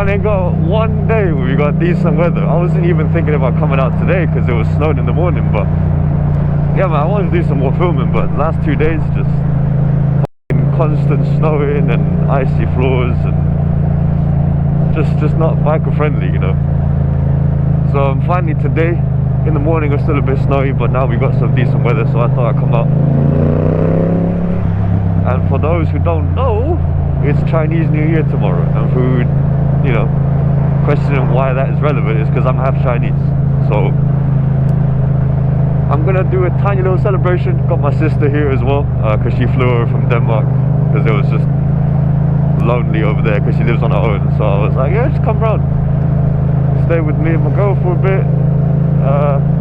only got one day where we got decent weather. I wasn't even thinking about coming out today because it was snowed in the morning, but yeah man, I wanted to do some more filming, but the last 2 days just constant snowing and icy floors and just not biker friendly, you know. So finally today, in the morning it was still a bit snowy, but now we got some decent weather, so I thought I'd come out. And for those who don't know, it's Chinese New Year tomorrow, and who, you know, questioning why that is relevant is because I'm half Chinese. So I'm gonna do a tiny little celebration. Got my sister here as well, because she flew over from Denmark, because it was just lonely over there because she lives on her own. So I was like, yeah, just come round, stay with me and my girl for a bit,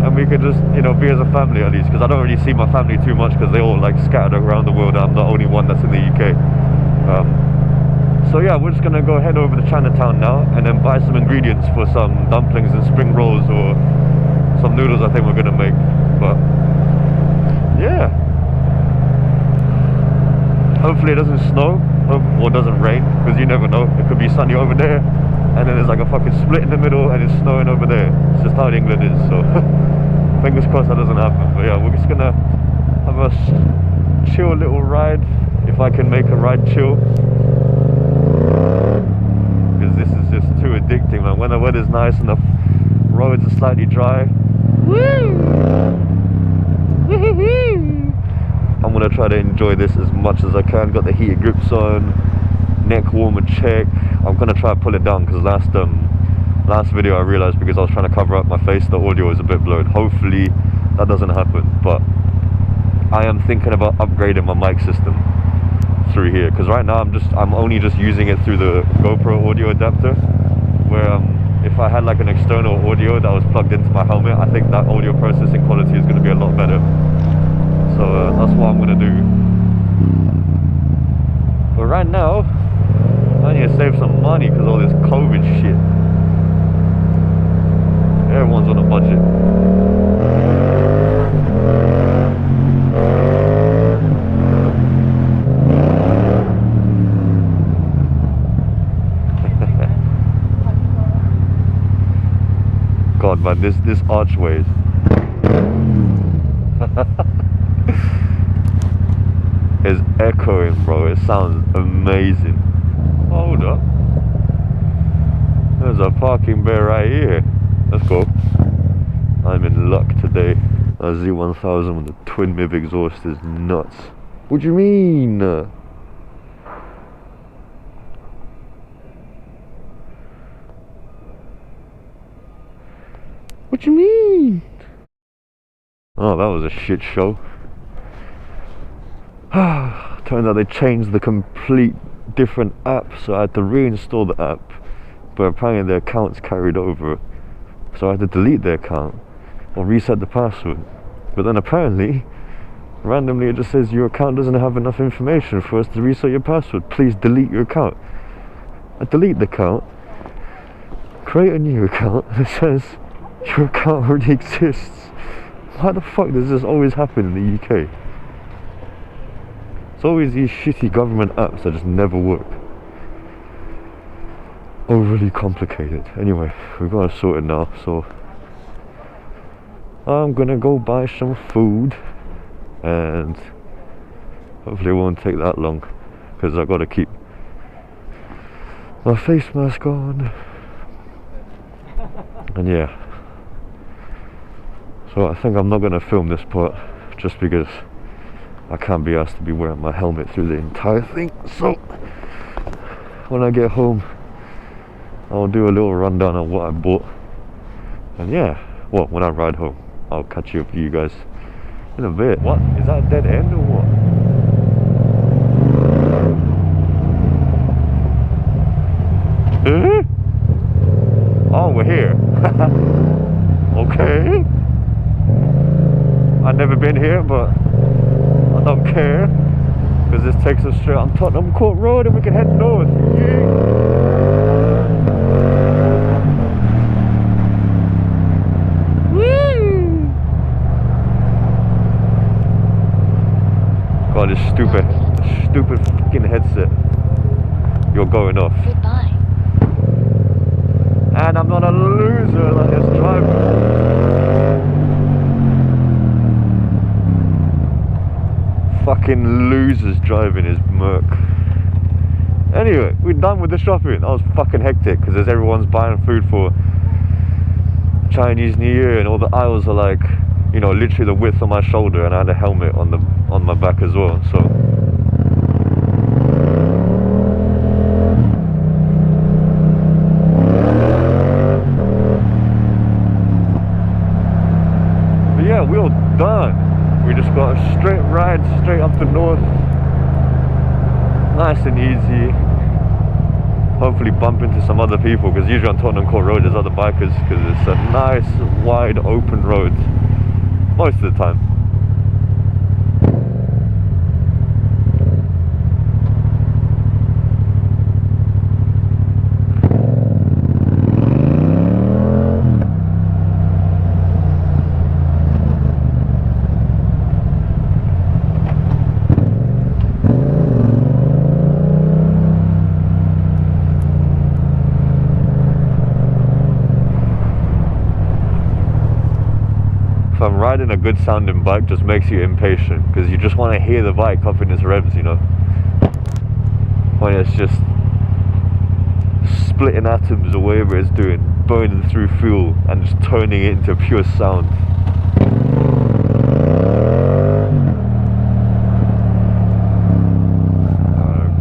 and we could just, you know, be as a family at least, because I don't really see my family too much because they all like scattered around the world. I'm the only one that's in the UK. So yeah, we're just gonna go head over to Chinatown now and then buy some ingredients for some dumplings and spring rolls, or some noodles I think we're gonna make. But yeah, hopefully it doesn't snow or doesn't rain, because you never know, it could be sunny over there and then there's like a fucking split in the middle and it's snowing over there. It's just how England is, so fingers crossed that doesn't happen. But yeah, we're just gonna have a chill little ride, if I can make a ride chill, because this is just too addicting, man. When the weather's nice and the roads are slightly dry, I'm gonna try to enjoy this as much as I can. Got the heated grips on, neck warmer check. I'm gonna try to pull it down because last video I realized, because I was trying to cover up my face, the audio is a bit blurred. Hopefully that doesn't happen, but I am thinking about upgrading my mic system through here, because right now I'm only just using it through the Gopro audio adapter, where if I had like an external audio that was plugged into my helmet, I think that audio processing quality is going to be a lot better. So that's what I'm going to do. But right now I need to save some money because all this COVID shit. Everyone's on a budget. God man, this archway is echoing, bro. It sounds amazing. Hold up, there's a parking bay right here. Let's go. I'm in luck today. A Z1000 with a twin MIB exhaust is nuts. What do you mean? What you mean? Oh, that was a shit show. Turns out they changed the complete different app, so I had to reinstall the app, but apparently the account's carried over, so I had to delete the account or reset the password. But then apparently randomly it just says your account doesn't have enough information for us to reset your password, please delete your account. I delete the account, create a new account, and it says your account already exists. Why the fuck does this always happen in the UK? It's always these shitty government apps that just never work. Overly complicated. Anyway, we've got to sort it now, so I'm gonna go buy some food, and hopefully it won't take that long, because I've got to keep my face mask on. And yeah, so I think I'm not going to film this part, just because I can't be asked to be wearing my helmet through the entire thing. So when I get home, I'll do a little rundown on what I bought, and yeah, well, when I ride home, I'll catch up with you guys in a bit. What? Is that a dead end or what? Oh, we're here. Okay. I've never been here, but I don't care, because this takes us straight on Tottenham Court Road and we can head north. Woo! God, this stupid fucking headset. You're going off. Goodbye. man, I'm not a loser like this driver. Fucking losers driving his Merc. Anyway, we're done with the shopping. That was fucking hectic because there's everyone's buying food for Chinese New Year and all the aisles are like, you know, literally the width of my shoulder, and I had a helmet on my back as well. So but yeah, we're all done. We just got a straight ride straight up the north. Nice and easy. Hopefully bump into some other people, because usually on Tottenham Court Road there's other bikers, because it's a nice wide open road most of the time. If I'm riding a good sounding bike, just makes you impatient because you just want to hear the bike up in its revs, you know. When it's just splitting atoms or whatever it's doing, burning through fuel and just turning it into pure sound.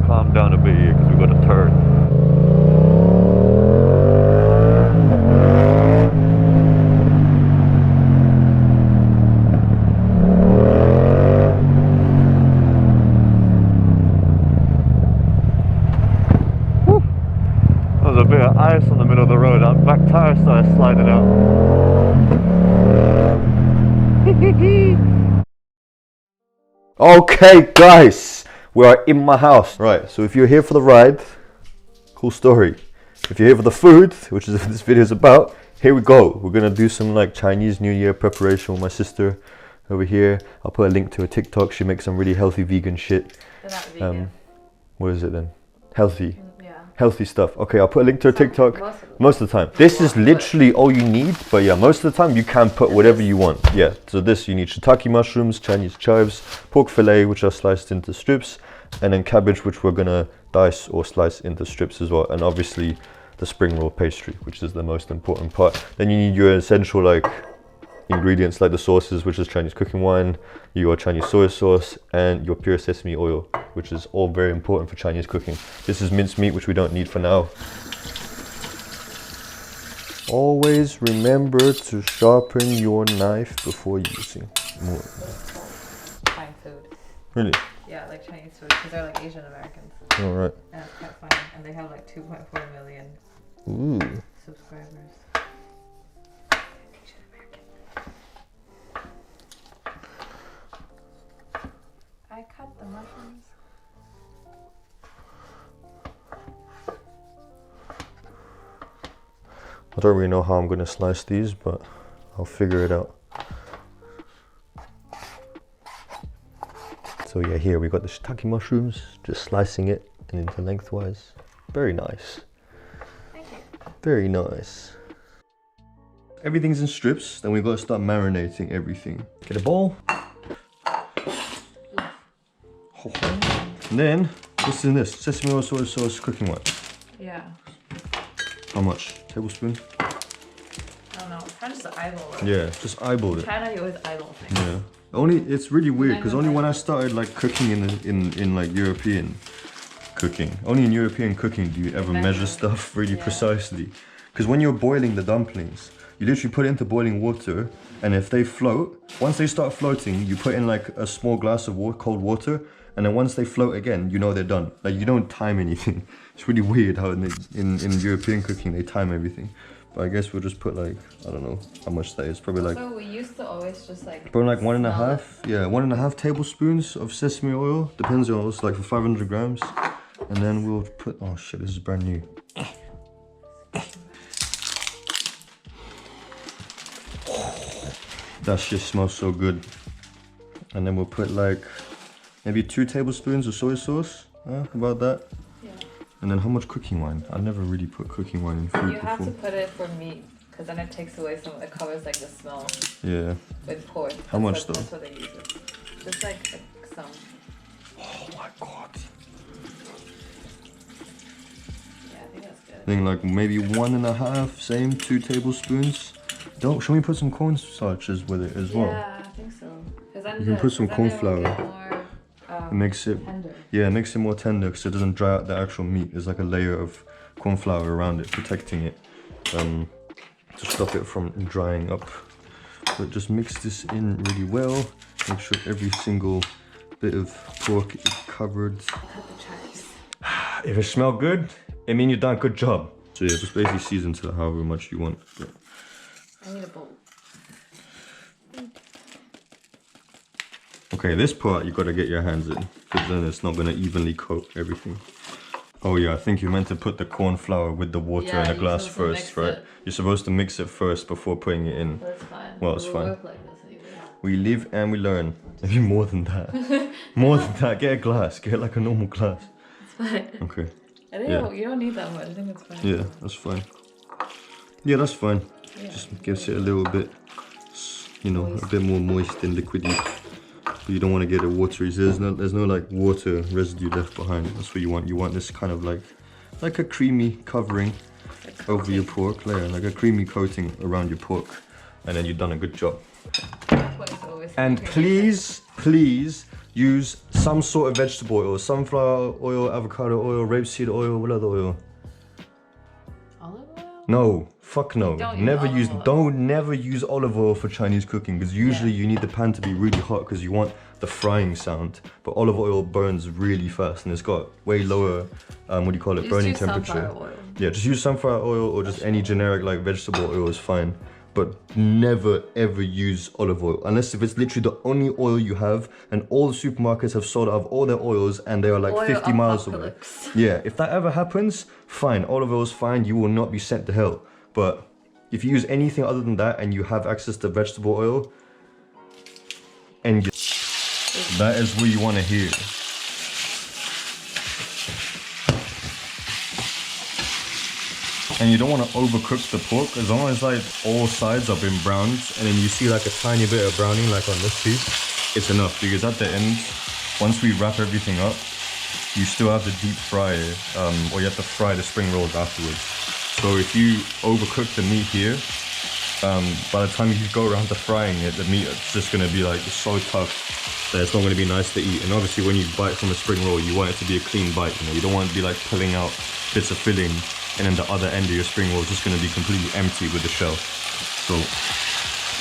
Calm down a bit here because we've got to turn. A bit of ice on the middle of the road. Our back tire started sliding out. Okay guys, we are in my house. Right, so if you're here for the ride, cool story. If you're here for the food, which is what this video is about, here we go. We're gonna do some like Chinese New Year preparation with my sister over here. I'll put a link to her TikTok. She makes some really healthy vegan shit. They're not vegan. What is it then? Healthy. Yeah. Healthy stuff. Okay, I'll put a link to her TikTok. Most of the time. This is literally all you need, but yeah, most of the time you can put whatever you want. Yeah, so this you need shiitake mushrooms, Chinese chives, pork fillet, which are sliced into strips, and then cabbage, which we're gonna dice or slice into strips as well, and obviously the spring roll pastry, which is the most important part. Then you need your essential like ingredients like the sauces, which is Chinese cooking wine, your Chinese soy sauce, and your pure sesame oil, which is all very important for Chinese cooking. This is minced meat, which we don't need for now. Always remember to sharpen your knife before using. Buying food. Really? Yeah, like Chinese food, because they're like Asian Americans. All right. And it's quite funny, and they have like 2.4 million subscribers. Asian American. I cut the mushrooms. I don't really know how I'm going to slice these, but I'll figure it out. So yeah, here we got the shiitake mushrooms, just slicing it and into lengthwise. Very nice. Thank you. Very nice. Everything's in strips, then we've got to start marinating everything. Get a bowl. And then, what's in this? Sesame oil, soy sauce, cooking wine. Yeah. How much? Tablespoon? I don't know. Try just to eyeball it. Yeah, just eyeball it. China, you always eyeball things. Yeah. Only it's really weird because only when I started like cooking in like European cooking, only in European cooking do you ever measure stuff really precisely. Because when you're boiling the dumplings, you literally put it into boiling water, and if they float, once they start floating, you put in like a small glass of cold water, and then once they float again, you know they're done. Like you don't time anything. It's really weird how in European cooking they time everything. But I guess we'll just put like, I don't know how much that is. Probably like. So we used to always just like. Probably like 1.5. Yeah, 1.5 tablespoons of sesame oil. Depends on it's like for 500 grams. And then we'll put. Oh shit! This is brand new. That shit smells so good. And then we'll put like maybe 2 tablespoons of soy sauce. About that. Yeah. And then how much cooking wine? I never really put cooking wine in food You have before. to put it for meat, because then it takes away some, it covers like the smell Yeah. with pork. How much though? That's what they use it. Just like some. Oh my god. Yeah, I think that's good. I think like maybe 1.5, same 2 tablespoons. Don't, should we put some cornstarches with it as well? Yeah, I think so. You can put some corn flour. More, It makes it, tender. yeah, it makes it more tender because it doesn't dry out the actual meat. There's like a layer of corn flour around it, protecting it, to stop it from drying up. But just mix this in really well. Make sure every single bit of pork is covered. If it smells good, it means you've done a good job. So yeah, just basically season to however much you want. Yeah. I need a bowl. Okay, this part you gotta get your hands in, because then it's not gonna evenly coat everything. Oh yeah, I think you're meant to put the corn flour with the water in a glass first, right? You're supposed to mix it first before putting it in. That's fine. Well, it's fine. Work like this anyway. We live and we learn. Maybe more than that. More than that. Get a glass. Get like a normal glass. It's fine. Okay. I think you don't need that much. I think it's fine. Yeah, that's fine. Yeah, that's fine. Yeah. Just gives it a little bit, you know, a bit more moist and liquidy. You don't want to get it watery. So there's no like water residue left behind. That's what you want. You want this kind of like a creamy covering over your pork layer, like a creamy coating around your pork, and then you've done a good job. And please use some sort of vegetable oil, sunflower oil, avocado oil, rapeseed oil. What other oil? Olive oil? No, fuck no. Never use olive oil for Chinese cooking, because usually you need the pan to be really hot because you want the frying sound. But olive oil burns really fast and it's got way lower, burning temperature. Sunflower oil. Yeah, just use sunflower oil or just any generic like vegetable oil is fine. But never ever use olive oil unless if it's literally the only oil you have and all the supermarkets have sold out of all their oils and they are like 50 miles away. Yeah, if that ever happens, fine, olive oil is fine, you will not be sent to hell. But if you use anything other than that and you have access to vegetable oil, and that is what you want to hear. And you don't want to overcook the pork. As long as like all sides have been browned and then you see like a tiny bit of browning like on this piece, it's enough. Because at the end, once we wrap everything up, you still have to deep fry it, or you have to fry the spring rolls afterwards. So if you overcook the meat here, by the time you go around to frying it, the meat is just going to be like so tough that it's not going to be nice to eat. And obviously when you bite from a spring roll, you want it to be a clean bite. You know, you don't want to be like pulling out bits of filling and then the other end of your spring roll is just going to be completely empty with the shell. So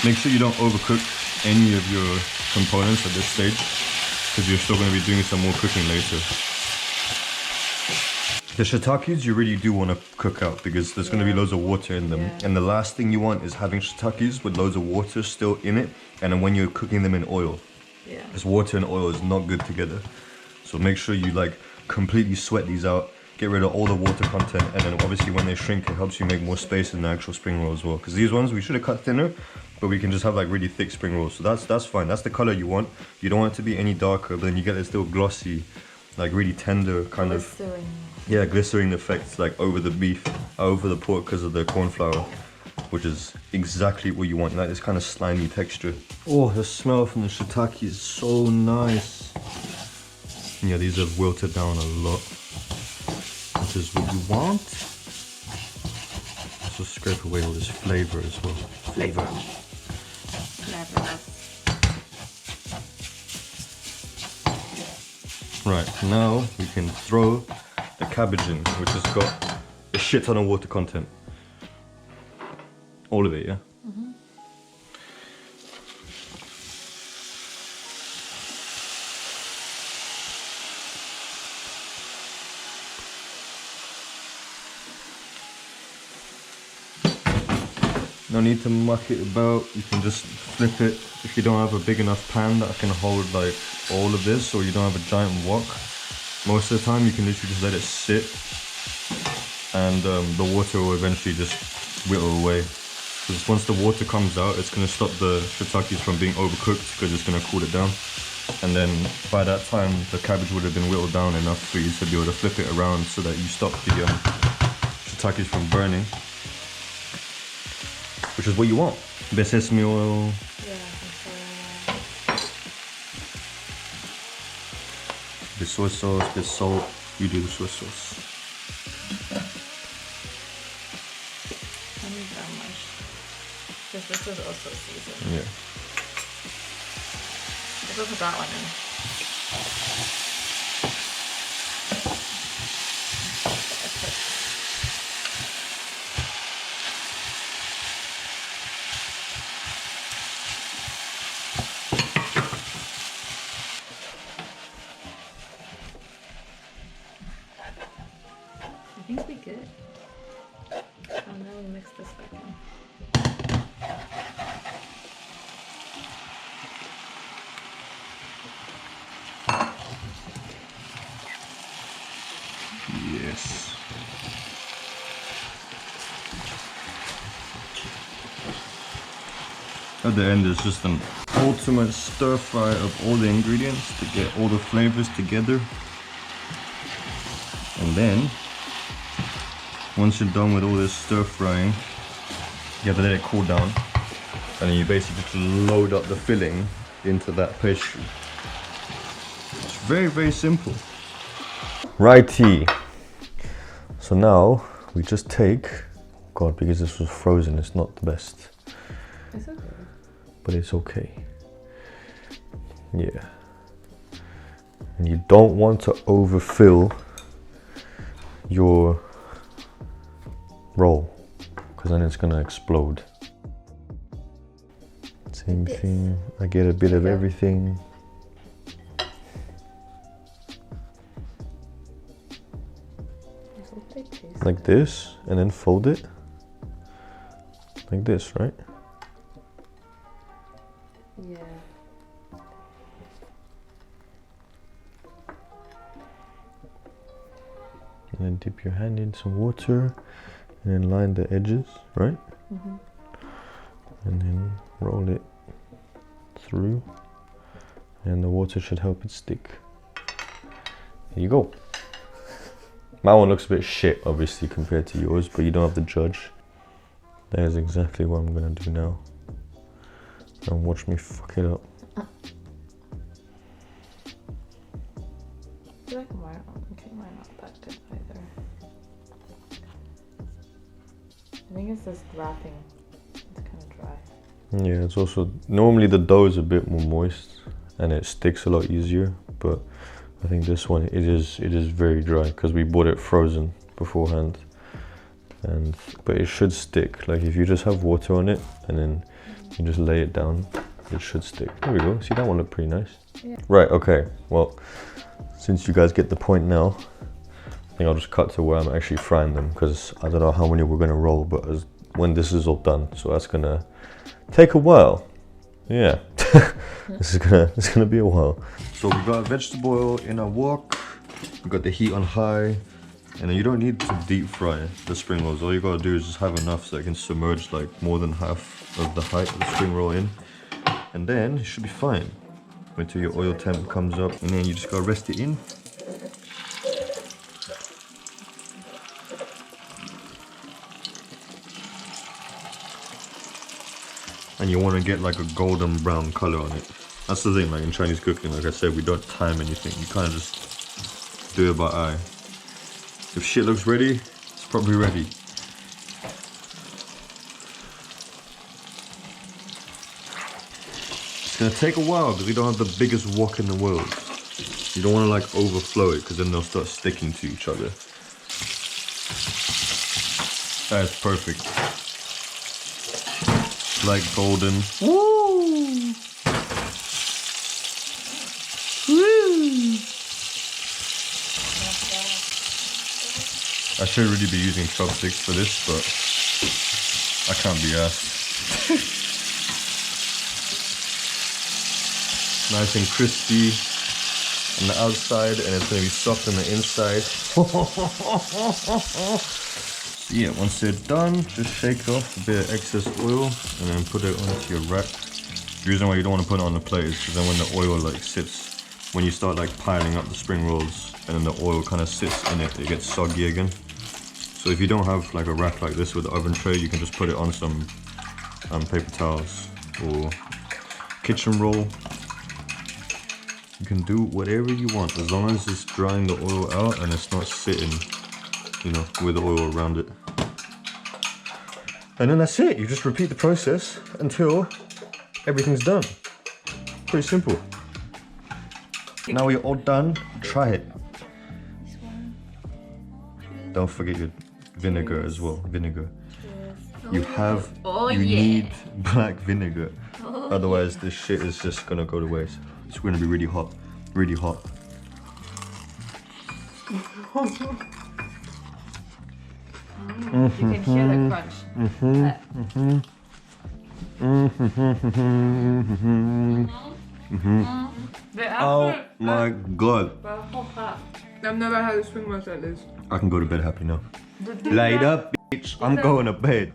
make sure you don't overcook any of your components at this stage, because you're still going to be doing some more cooking later. The shiitakes you really do want to cook out because there's going to be loads of water in them. And the last thing you want is having shiitakes with loads of water still in it, and then when you're cooking them in oil. Because water and oil is not good together. So make sure you like completely sweat these out, get rid of all the water content, and then obviously when they shrink it helps you make more space in the actual spring roll as well. Because these ones we should have cut thinner, but we can just have like really thick spring rolls. So that's fine. That's the color you want. You don't want it to be any darker, but then you get this little glossy, like really tender kind of glycerine effect like over the beef, over the pork because of the corn flour, which is exactly what you want, like this kind of slimy texture. Oh, the smell from the shiitake is so nice. Yeah, these have wilted down a lot, which is what you want. So scrape away all this flavor as well. Flavor. Right, now we can throw the cabbage in, which has got a shit ton of water content. All of it, yeah? No need to muck it about, you can just flip it. If you don't have a big enough pan that can hold like all of this, or you don't have a giant wok, most of the time you can literally just let it sit and the water will eventually just whittle away. Because once the water comes out, it's going to stop the shiitakes from being overcooked because it's going to cool it down. and then by that time the cabbage would have been whittled down enough for you to be able to flip it around so that you stop the shiitakes from burning, which is what you want. Bit of sesame oil. Yeah, Bit of soy sauce, bit of salt. You do the soy sauce. I need that much. Because this is also seasoned. Yeah. I'll put that one in. I think we good. And then we mix this back in. Yes. At the end is just an ultimate stir fry of all the ingredients to get all the flavors together. And then, once you're done with all this stir frying, you have to let it cool down. And then you basically just load up the filling into that pastry. It's very, very simple. Righty. So now we just take, God, because this was frozen, it's not the best. It's okay. But it's okay. Yeah. And you don't want to overfill your roll, because then it's gonna explode. Same thing. I get a bit of everything. Like this, and then fold it like this, right? Yeah. And then dip your hand in some water and then line the edges, right? Mm-hmm. And then roll it through, and the water should help it stick. There you go. My one looks a bit shit, obviously, compared to yours, but you don't have to judge. That is exactly what I'm gonna do now. And watch me fuck it up. I feel like mine not that good either. I think it's this wrapping. It's kind of dry. Yeah, it's also, normally the dough is a bit more moist and it sticks a lot easier, but I think this one, it is very dry because we bought it frozen beforehand. But it should stick. Like if you just have water on it and then you just lay it down, it should stick. There we go. See, that one looked pretty nice. Yeah. Right, okay. Well, since you guys get the point now, I think I'll just cut to where I'm actually frying them, because I don't know how many we're gonna roll, but when this is all done, so that's gonna take a while. Yeah. It's gonna be a while. So we've got vegetable oil in our wok. We've got the heat on high. And then you don't need to deep fry the spring rolls. All you gotta do is just have enough so it can submerge like more than half of the height of the spring roll in. And then it should be fine. Wait till your oil temp comes up, and then you just gotta rest it in. And you wanna get like a golden brown color on it. That's the thing, like in Chinese cooking, like I said, we don't time anything. You kinda just do it by eye. If shit looks ready, it's probably ready. It's gonna take a while because we don't have the biggest wok in the world. You don't want to like overflow it because then they'll start sticking to each other. That's perfect. Like golden. Woo! Woo! I should really be using chopsticks for this, but I can't be asked. Nice and crispy on the outside, and it's going to be soft on the inside. So yeah, once they're done, just shake off a bit of excess oil and then put it onto your rack. The reason why you don't want to put it on the plate is because then when the oil like sits, when you start like piling up the spring rolls and then the oil kind of sits in it, it gets soggy again. So if you don't have like a rack like this with the oven tray, you can just put it on some paper towels or kitchen roll. You can do whatever you want as long as it's drying the oil out and it's not sitting, you know, with the oil around it. And then that's it. You just repeat the process until everything's done. Pretty simple. Now we're all done. Try it. Don't forget your vinegar as well. Vinegar. You have. You need black vinegar. Otherwise, this shit is just gonna go to waste. It's gonna be really hot. Really hot. You can hear the crunch. Oh my god. I've never had a swing mask like this. I can go to bed happy now. Later, bitch. I'm going to bed.